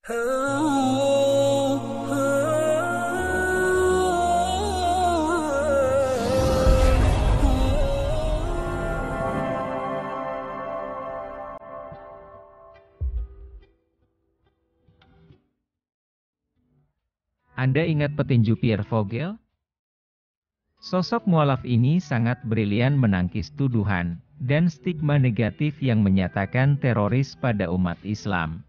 Anda ingat petinju Pierre Vogel? Sosok mualaf ini sangat brilian menangkis tuduhan dan stigma negatif yang menyatakan teroris pada umat Islam.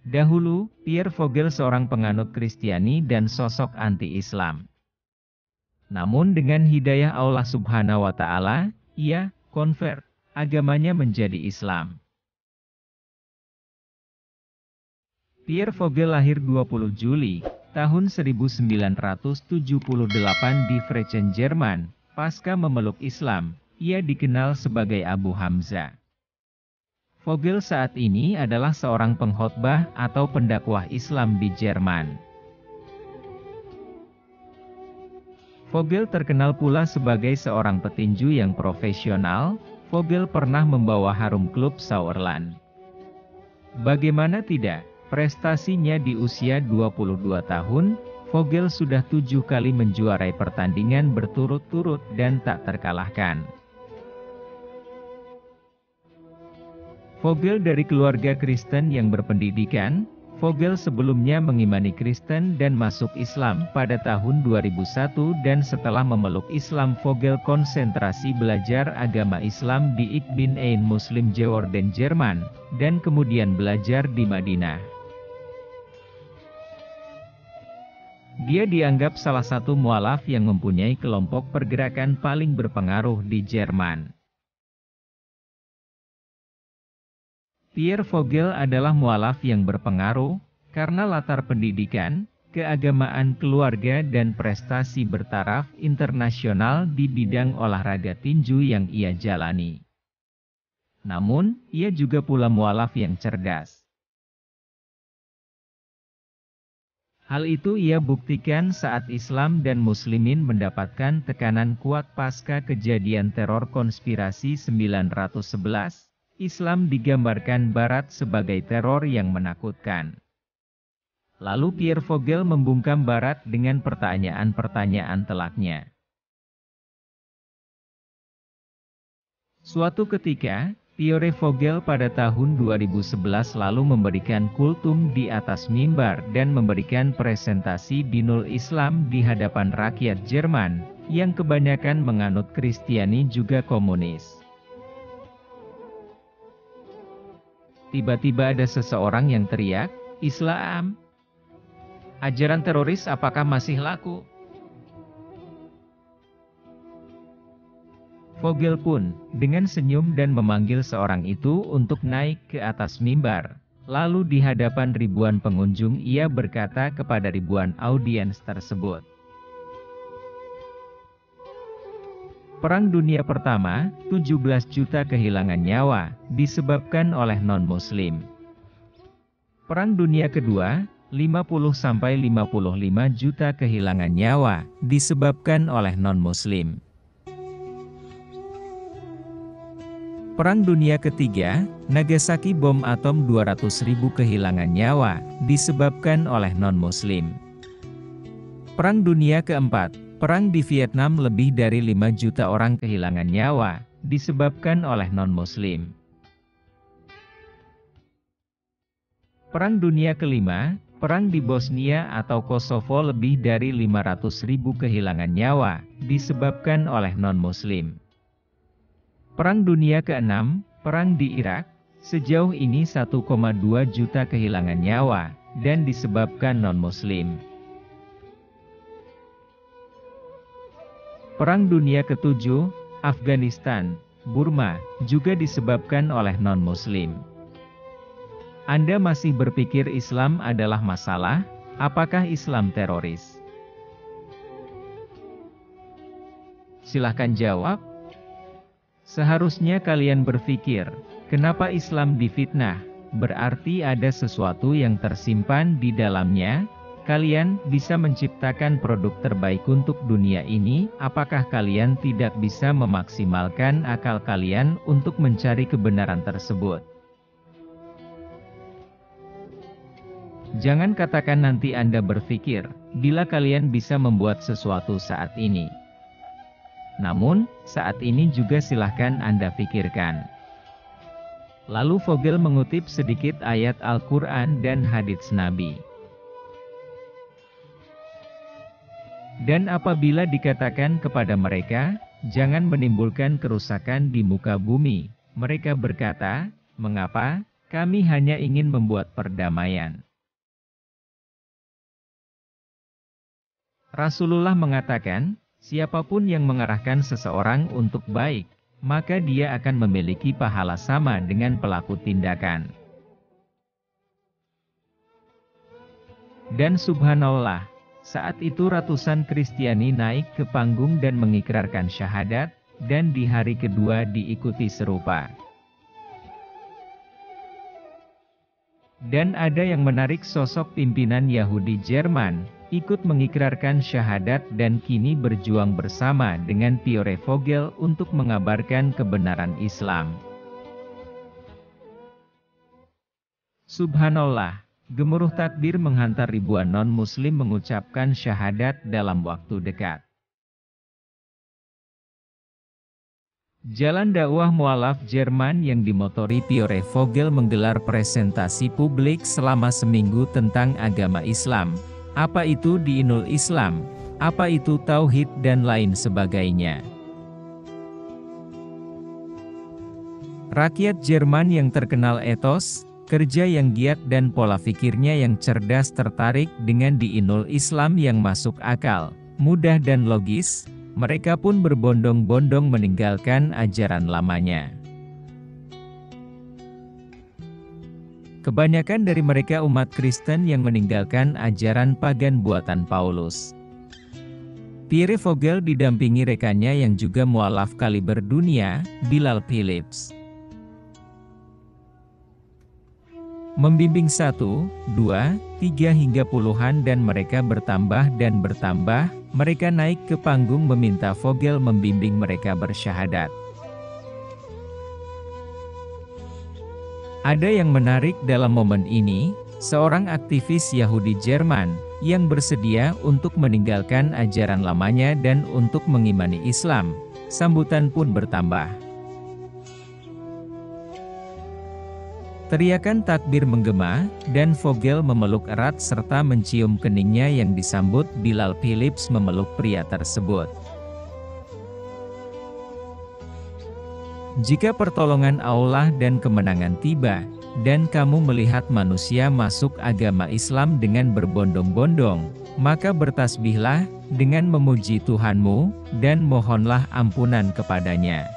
Dahulu, Pierre Vogel seorang penganut Kristiani dan sosok anti-Islam. Namun dengan hidayah Allah Subhanahu wa Ta'ala, ia convert agamanya menjadi Islam. Pierre Vogel lahir 20 Juli tahun 1978 di Frechen, Jerman. Pasca memeluk Islam, ia dikenal sebagai Abu Hamzah. Vogel saat ini adalah seorang pengkhotbah atau pendakwah Islam di Jerman. Vogel terkenal pula sebagai seorang petinju yang profesional. Vogel pernah membawa harum klub Sauerland. Bagaimana tidak? Prestasinya di usia 22 tahun, Vogel sudah 7 kali menjuarai pertandingan berturut-turut dan tak terkalahkan. Vogel dari keluarga Kristen yang berpendidikan. Vogel sebelumnya mengimani Kristen dan masuk Islam pada tahun 2001 dan setelah memeluk Islam Vogel konsentrasi belajar agama Islam di Ik bin Ein Muslim Geworden, Jerman, dan kemudian belajar di Madinah. Dia dianggap salah satu mualaf yang mempunyai kelompok pergerakan paling berpengaruh di Jerman. Pierre Vogel adalah mualaf yang berpengaruh, karena latar pendidikan, keagamaan keluarga dan prestasi bertaraf internasional di bidang olahraga tinju yang ia jalani. Namun, ia juga pula mualaf yang cerdas. Hal itu ia buktikan saat Islam dan Muslimin mendapatkan tekanan kuat pasca kejadian teror konspirasi 911. Islam digambarkan Barat sebagai teror yang menakutkan. Lalu Pierre Vogel membungkam Barat dengan pertanyaan-pertanyaan telaknya. Suatu ketika, Pierre Vogel pada tahun 2011 lalu memberikan kultum di atas mimbar dan memberikan presentasi dinul Islam di hadapan rakyat Jerman, yang kebanyakan menganut Kristiani juga komunis. Tiba-tiba ada seseorang yang teriak, "Islam! Ajaran teroris apakah masih laku?" Vogel pun, dengan senyum dan memanggil seorang itu untuk naik ke atas mimbar. Lalu di hadapan ribuan pengunjung ia berkata kepada ribuan audiens tersebut, "Perang Dunia Pertama, 17 juta kehilangan nyawa, disebabkan oleh non-muslim. Perang Dunia Kedua, 50-55 juta kehilangan nyawa, disebabkan oleh non-muslim. Perang Dunia Ketiga, Nagasaki bom atom 200.000 kehilangan nyawa, disebabkan oleh non-muslim. Perang Dunia Keempat, Perang di Vietnam lebih dari 5 juta orang kehilangan nyawa, disebabkan oleh non-muslim. Perang Dunia Kelima, Perang di Bosnia atau Kosovo lebih dari 500.000 kehilangan nyawa, disebabkan oleh non-muslim. Perang Dunia Keenam, Perang di Irak, sejauh ini 1,2 juta kehilangan nyawa, dan disebabkan non-muslim. Perang Dunia Ketujuh, Afghanistan, Burma, juga disebabkan oleh non-muslim. Anda masih berpikir Islam adalah masalah? Apakah Islam teroris? Silahkan jawab. Seharusnya kalian berpikir, kenapa Islam difitnah? Berarti ada sesuatu yang tersimpan di dalamnya. Kalian bisa menciptakan produk terbaik untuk dunia ini. Apakah kalian tidak bisa memaksimalkan akal kalian untuk mencari kebenaran tersebut? Jangan katakan nanti Anda berpikir, bila kalian bisa membuat sesuatu saat ini. Namun, saat ini juga silahkan Anda pikirkan. Lalu Vogel mengutip sedikit ayat Al-Quran dan hadits Nabi. Dan apabila dikatakan kepada mereka, jangan menimbulkan kerusakan di muka bumi, mereka berkata, mengapa? Kami hanya ingin membuat perdamaian. Rasulullah mengatakan, siapapun yang mengarahkan seseorang untuk baik, maka dia akan memiliki pahala sama dengan pelaku tindakan. Dan subhanallah, saat itu ratusan Kristiani naik ke panggung dan mengikrarkan syahadat, dan di hari kedua diikuti serupa. Dan ada yang menarik sosok pimpinan Yahudi Jerman, ikut mengikrarkan syahadat dan kini berjuang bersama dengan Pierre Vogel untuk mengabarkan kebenaran Islam. Subhanallah. Gemuruh takbir menghantar ribuan non-muslim mengucapkan syahadat dalam waktu dekat. Jalan dakwah mualaf Jerman yang dimotori Pierre Vogel menggelar presentasi publik selama seminggu tentang agama Islam. Apa itu Dinul Islam? Apa itu Tauhid dan lain sebagainya. Rakyat Jerman yang terkenal etos, kerja yang giat dan pola pikirnya yang cerdas tertarik dengan Dinul Islam yang masuk akal, mudah dan logis, mereka pun berbondong-bondong meninggalkan ajaran lamanya. Kebanyakan dari mereka umat Kristen yang meninggalkan ajaran pagan buatan Paulus. Pierre Vogel didampingi rekannya yang juga mualaf kaliber dunia, Bilal Philips. Membimbing 1, 2, 3 hingga puluhan dan mereka bertambah dan bertambah, mereka naik ke panggung meminta Vogel membimbing mereka bersyahadat. Ada yang menarik dalam momen ini, seorang aktivis Yahudi Jerman, yang bersedia untuk meninggalkan ajaran lamanya dan untuk mengimani Islam, sambutan pun bertambah. Teriakan takbir menggema, dan Vogel memeluk erat serta mencium keningnya yang disambut Bilal Philips memeluk pria tersebut. Jika pertolongan Allah dan kemenangan tiba, dan kamu melihat manusia masuk agama Islam dengan berbondong-bondong, maka bertasbihlah dengan memuji Tuhanmu, dan mohonlah ampunan kepadanya.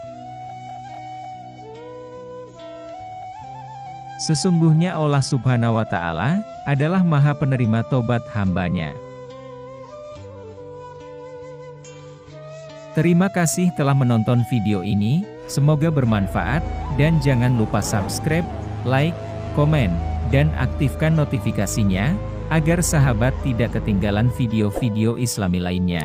Sesungguhnya Allah Subhanahu wa Ta'ala adalah Maha Penerima tobat hamba-Nya. Terima kasih telah menonton video ini, semoga bermanfaat, dan jangan lupa subscribe, like, komen, dan aktifkan notifikasinya, agar sahabat tidak ketinggalan video-video Islami lainnya.